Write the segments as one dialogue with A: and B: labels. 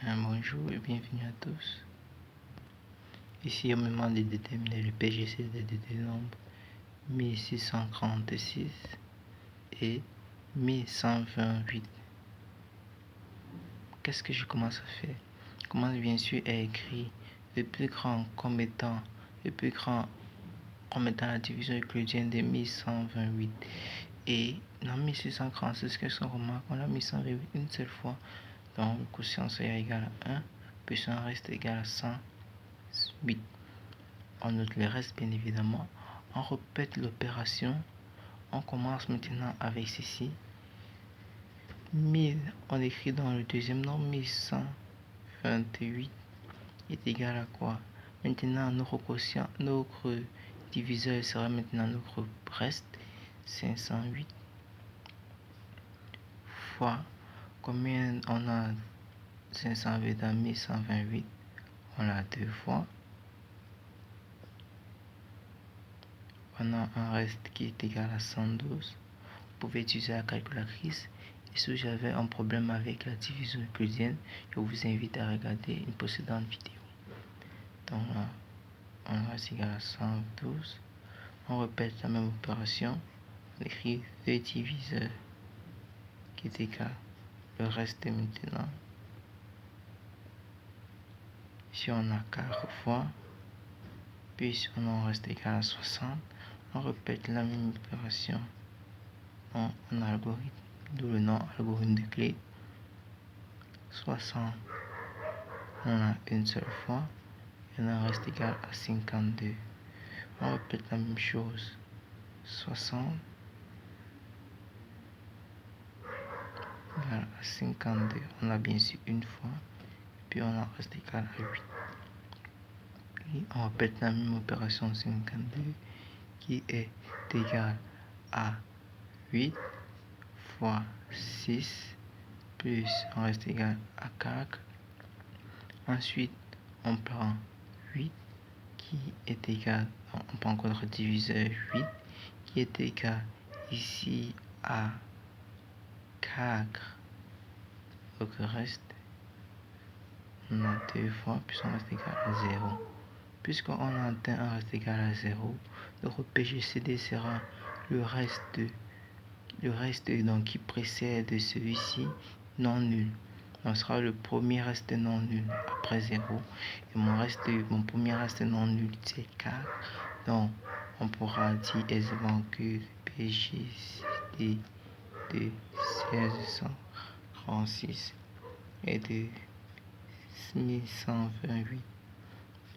A: Bonjour et bienvenue à tous. Ici, au moment de déterminer le PGCD des deux nombres 1636 et 1128. Qu'est-ce que je commence à faire? Je commence bien sûr à écrire le plus grand comme étant la division euclidienne de 1128. Et dans 1636, qu'est-ce qu'on remarque? On a mis 128 une seule fois. Donc le quotient sera égal à 1, puis ça reste égal à 108. On note le reste bien évidemment. On répète l'opération. On commence maintenant avec ceci. 1000, on écrit dans le deuxième nombre 1128 est égal à quoi? Maintenant notre quotient, notre diviseur sera maintenant notre reste 508 fois combien on a 508 dans 1128, on l'a deux fois. On a un reste qui est égal à 112. Vous pouvez utiliser la calculatrice. Et si j'avais un problème avec la division euclidienne, je vous invite à regarder une précédente vidéo. Donc là, on reste égal à 112. On répète la même opération. On écrit le diviseur qui est égal le reste maintenant. Si on a 4 fois, puis on en reste égal à 60. On répète la même opération en algorithme, d'où le nom algorithme de clé. 60, on a une seule fois, et on en reste égal à 52. On répète la même chose. 60 égal à 52. On a bien sûr une fois, puis on en reste égal à 8. Et on répète la même opération 52 qui est égal à 8 fois 6 plus on reste égal à 4. Ensuite, on prend 8 qui est égal, on prend encore notre diviseur 8 qui est égal ici à 4. Donc le reste, on a deux fois, puis on reste égal à 0. Puisqu'on a atteint un reste égal à 0, notre PGCD sera le reste donc, qui précède celui-ci non nul. Donc sera le premier reste non nul après 0. Et mon premier reste non nul c'est 4. Donc on pourra dire aisément que le PGCD de 1636 et de 1128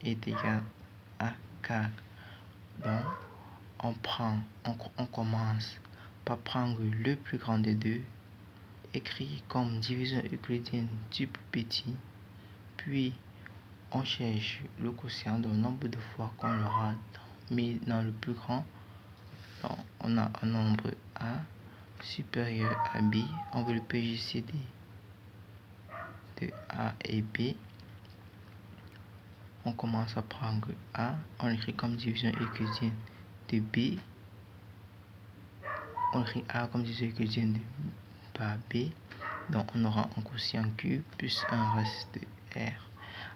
A: est égal à 4. Donc on commence par prendre le plus grand des deux, écrit comme division euclidienne du plus petit, puis on cherche le quotient du nombre de fois qu'on l'aura mis dans le plus grand. Donc on a un nombre A supérieur à B, on veut le PGCD de A et B. On commence à prendre A, on l'écrit comme division euclidienne de B. On écrit A comme division euclidienne de B. Donc on aura un quotient Q plus un reste R.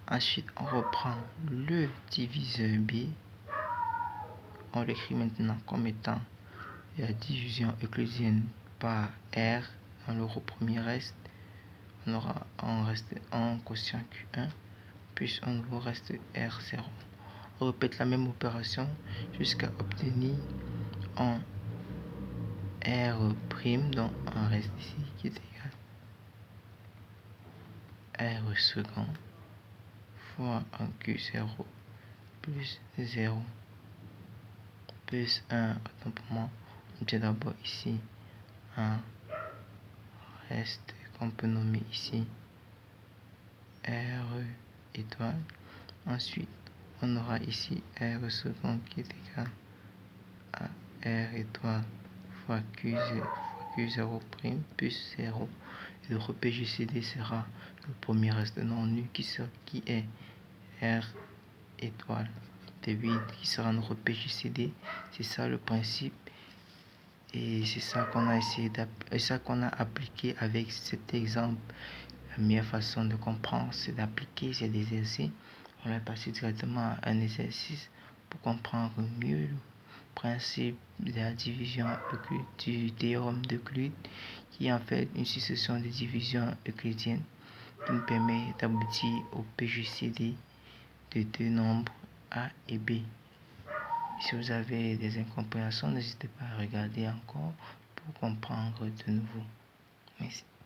A: Ensuite, on reprend le diviseur B. On l'écrit maintenant comme étant la division euclidienne par R dans le premier reste. On aura un quotient Q1 plus un nouveau reste R0. On répète la même opération jusqu'à obtenir un R', donc un reste ici qui est égal R second fois un Q0 plus 0 plus 1. Autant pour moi, on tient d'abord ici un reste qu'on peut nommer ici R étoile. Ensuite, on aura ici R second qui est égal à R étoile fois Q0' plus 0. Et le PGCD sera le premier reste non nul qui est R étoile de 8 qui sera notre PGCD. C'est ça le principe. Et c'est ça qu'on a essayé c'est ça qu'on a appliqué avec cet exemple La meilleure façon de comprendre, c'est d'appliquer ces exercices. On va passer directement à un exercice pour comprendre mieux le principe de la division du théorème d'Euclide, qui est en fait une succession de divisions euclidiennes qui nous permet d'aboutir au PJCD de deux nombres A et B. Si vous avez des incompréhensions, n'hésitez pas à regarder encore pour comprendre de nouveau. Merci.